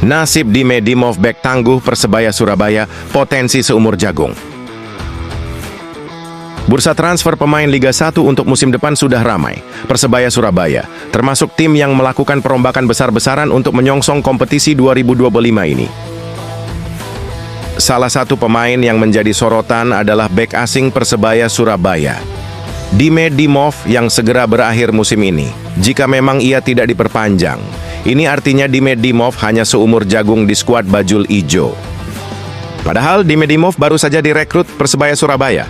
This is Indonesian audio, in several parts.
Nasib Dime Dimov bek tangguh Persebaya Surabaya, potensi seumur jagung. Bursa transfer pemain Liga 1 untuk musim depan sudah ramai. Persebaya Surabaya, termasuk tim yang melakukan perombakan besar-besaran untuk menyongsong kompetisi 2025 ini. Salah satu pemain yang menjadi sorotan adalah bek asing Persebaya Surabaya, Dime Dimov, yang segera berakhir musim ini, jika memang ia tidak diperpanjang. Ini artinya Dime Dimov hanya seumur jagung di skuad Bajul Ijo. Padahal Dime Dimov baru saja direkrut Persebaya Surabaya.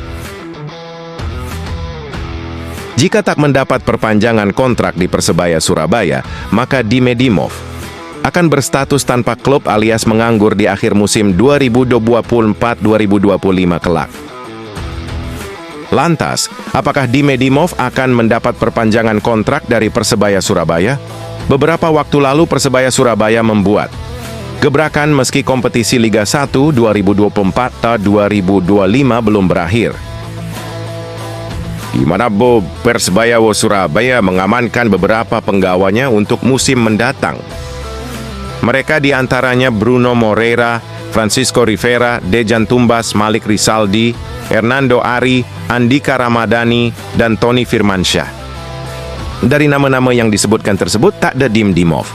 Jika tak mendapat perpanjangan kontrak di Persebaya Surabaya, maka Dime Dimov akan berstatus tanpa klub alias menganggur di akhir musim 2024-2025 kelak. Lantas, apakah Dime Dimov akan mendapat perpanjangan kontrak dari Persebaya Surabaya? Beberapa waktu lalu Persebaya Surabaya membuat gebrakan meski kompetisi Liga 1 2024-2025 belum berakhir. Di mana Persebaya Surabaya mengamankan beberapa penggawanya untuk musim mendatang. Mereka diantaranya Bruno Moreira, Francisco Rivera, Dejan Tumbas, Malik Rizaldi, Hernando Ari, Andika Ramadhani, dan Tony Firmansyah. Dari nama-nama yang disebutkan tersebut, tak ada Dime Dimov.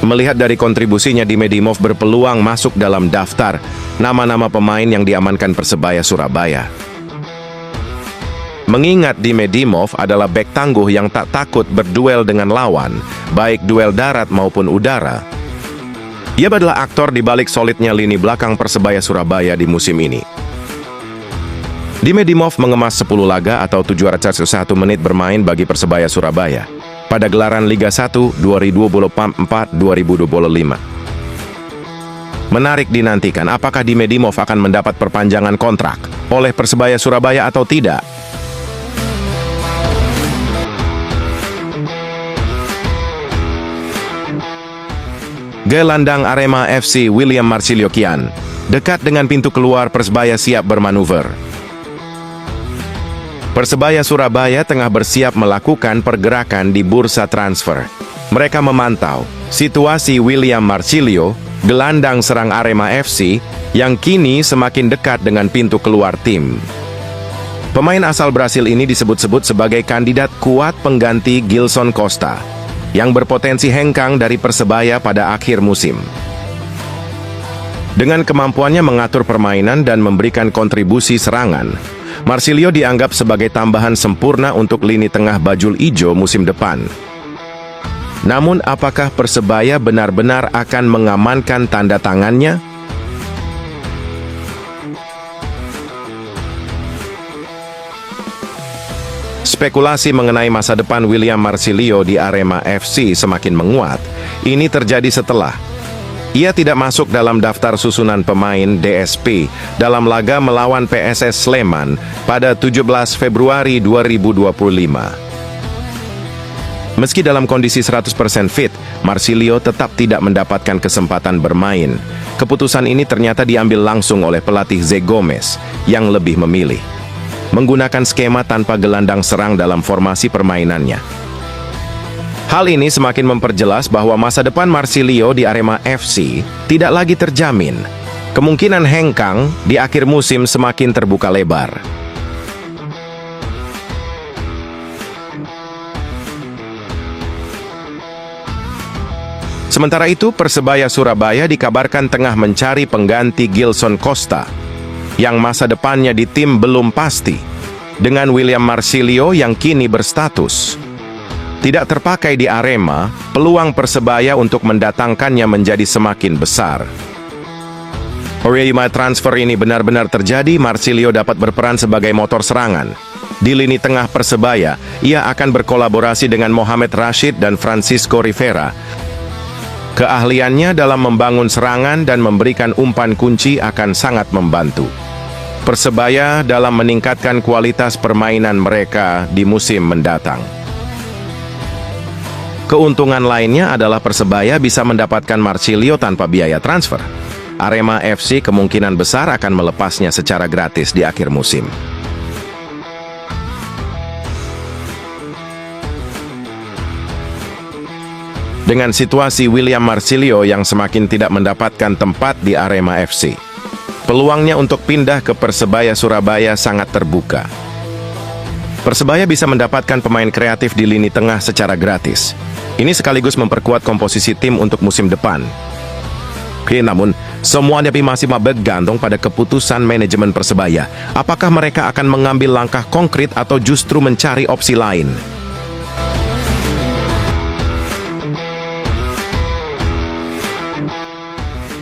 Melihat dari kontribusinya, Dime Dimov berpeluang masuk dalam daftar nama-nama pemain yang diamankan Persebaya Surabaya. Mengingat Dime Dimov adalah bek tangguh yang tak takut berduel dengan lawan, baik duel darat maupun udara. Ia adalah aktor di balik solidnya lini belakang Persebaya Surabaya di musim ini. Dime Dimov mengemas 10 laga atau 701 menit bermain bagi Persebaya Surabaya pada gelaran Liga 1 2024-2025. Menarik dinantikan apakah Dime Dimov akan mendapat perpanjangan kontrak oleh Persebaya Surabaya atau tidak. Gelandang Arema FC William Marsilio Kian dekat dengan pintu keluar Persebaya siap bermanuver. Persebaya Surabaya tengah bersiap melakukan pergerakan di bursa transfer. Mereka memantau situasi William Marsilio, gelandang serang Arema FC, yang kini semakin dekat dengan pintu keluar tim. Pemain asal Brasil ini disebut-sebut sebagai kandidat kuat pengganti Gilson Costa, yang berpotensi hengkang dari Persebaya pada akhir musim. Dengan kemampuannya mengatur permainan dan memberikan kontribusi serangan, Marsilio dianggap sebagai tambahan sempurna untuk lini tengah Bajul Ijo musim depan. Namun, apakah Persebaya benar-benar akan mengamankan tanda tangannya? Spekulasi mengenai masa depan William Marsilio di Arema FC semakin menguat. Ini terjadi setelah ia tidak masuk dalam daftar susunan pemain DSP dalam laga melawan PSS Sleman pada 17 Februari 2025. Meski dalam kondisi 100% fit, Marsilio tetap tidak mendapatkan kesempatan bermain. Keputusan ini ternyata diambil langsung oleh pelatih Zé Gomes yang lebih memilih menggunakan skema tanpa gelandang serang dalam formasi permainannya. Hal ini semakin memperjelas bahwa masa depan Marsilio di Arema FC tidak lagi terjamin. Kemungkinan hengkang di akhir musim semakin terbuka lebar. Sementara itu, Persebaya Surabaya dikabarkan tengah mencari pengganti Gilson Costa, yang masa depannya di tim belum pasti, dengan William Marsilio yang kini berstatus tidak terpakai di Arema. Peluang Persebaya untuk mendatangkannya menjadi semakin besar. Jika transfer ini benar-benar terjadi, Marsilio dapat berperan sebagai motor serangan. Di lini tengah Persebaya, ia akan berkolaborasi dengan Mohamed Rashid dan Francisco Rivera. Keahliannya dalam membangun serangan dan memberikan umpan kunci akan sangat membantu Persebaya dalam meningkatkan kualitas permainan mereka di musim mendatang. Keuntungan lainnya adalah Persebaya bisa mendapatkan Marsilio tanpa biaya transfer. Arema FC kemungkinan besar akan melepasnya secara gratis di akhir musim. dengan situasi William Marsilio yang semakin tidak mendapatkan tempat di Arema FC. Peluangnya untuk pindah ke Persebaya Surabaya sangat terbuka. Persebaya bisa mendapatkan pemain kreatif di lini tengah secara gratis. Ini sekaligus memperkuat komposisi tim untuk musim depan. Namun, semuanya masih bergantung pada keputusan manajemen Persebaya. Apakah mereka akan mengambil langkah konkret atau justru mencari opsi lain?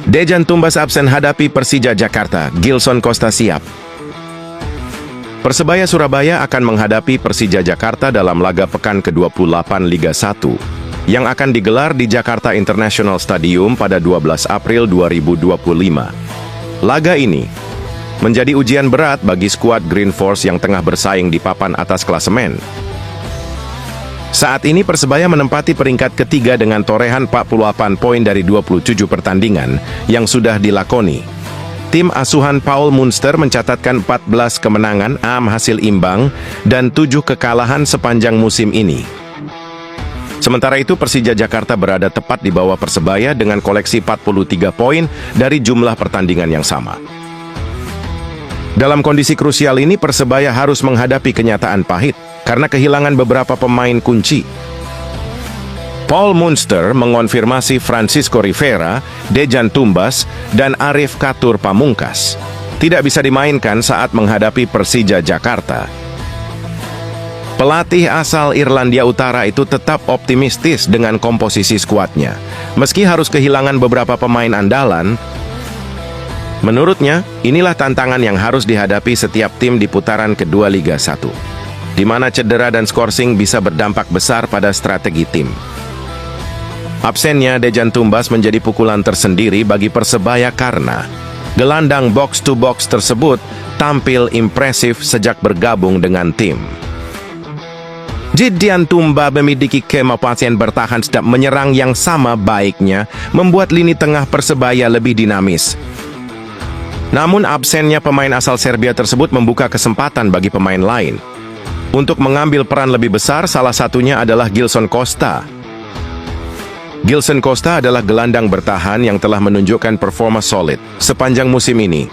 Dejan Tumbas absen hadapi Persija Jakarta, Gilson Costa siap. Persebaya Surabaya akan menghadapi Persija Jakarta dalam laga pekan ke-28 Liga 1 yang akan digelar di Jakarta International Stadium pada 12 April 2025. Laga ini menjadi ujian berat bagi skuad Green Force yang tengah bersaing di papan atas klasemen. Saat ini Persebaya menempati peringkat ketiga dengan torehan 48 poin dari 27 pertandingan yang sudah dilakoni. Tim asuhan Paul Munster mencatatkan 14 kemenangan, 6 hasil imbang, dan 7 kekalahan sepanjang musim ini. Sementara itu Persija Jakarta berada tepat di bawah Persebaya dengan koleksi 43 poin dari jumlah pertandingan yang sama. Dalam kondisi krusial ini Persebaya harus menghadapi kenyataan pahit karena kehilangan beberapa pemain kunci. Paul Munster mengonfirmasi Francisco Rivera, Dejan Tumbas, dan Arif Catur Pamungkas tidak bisa dimainkan saat menghadapi Persija Jakarta. Pelatih asal Irlandia Utara itu tetap optimistis dengan komposisi skuadnya. Meski harus kehilangan beberapa pemain andalan, menurutnya, inilah tantangan yang harus dihadapi setiap tim di putaran kedua Liga 1, di mana cedera dan skorsing bisa berdampak besar pada strategi tim. Absennya Dejan Tumbas menjadi pukulan tersendiri bagi Persebaya karena gelandang box-to-box tersebut tampil impresif sejak bergabung dengan tim. Dejan Tumbas memiliki kemampuan bertahan sedang menyerang yang sama baiknya, membuat lini tengah Persebaya lebih dinamis. Namun absennya pemain asal Serbia tersebut membuka kesempatan bagi pemain lain untuk mengambil peran lebih besar, salah satunya adalah Gilson Costa. Gilson Costa adalah gelandang bertahan yang telah menunjukkan performa solid sepanjang musim ini.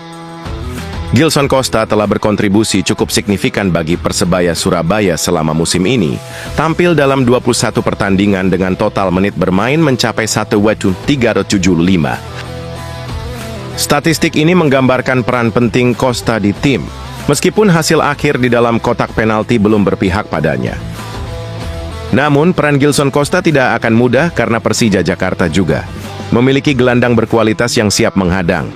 Gilson Costa telah berkontribusi cukup signifikan bagi Persebaya Surabaya selama musim ini, tampil dalam 21 pertandingan dengan total menit bermain mencapai 1,375. Statistik ini menggambarkan peran penting Costa di tim, meskipun hasil akhir di dalam kotak penalti belum berpihak padanya. Namun, peran Gilson Costa tidak akan mudah karena Persija Jakarta juga memiliki gelandang berkualitas yang siap menghadang.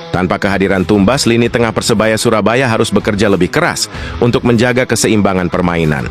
Tanpa kehadiran Tumbas, lini tengah Persebaya Surabaya harus bekerja lebih keras untuk menjaga keseimbangan permainan.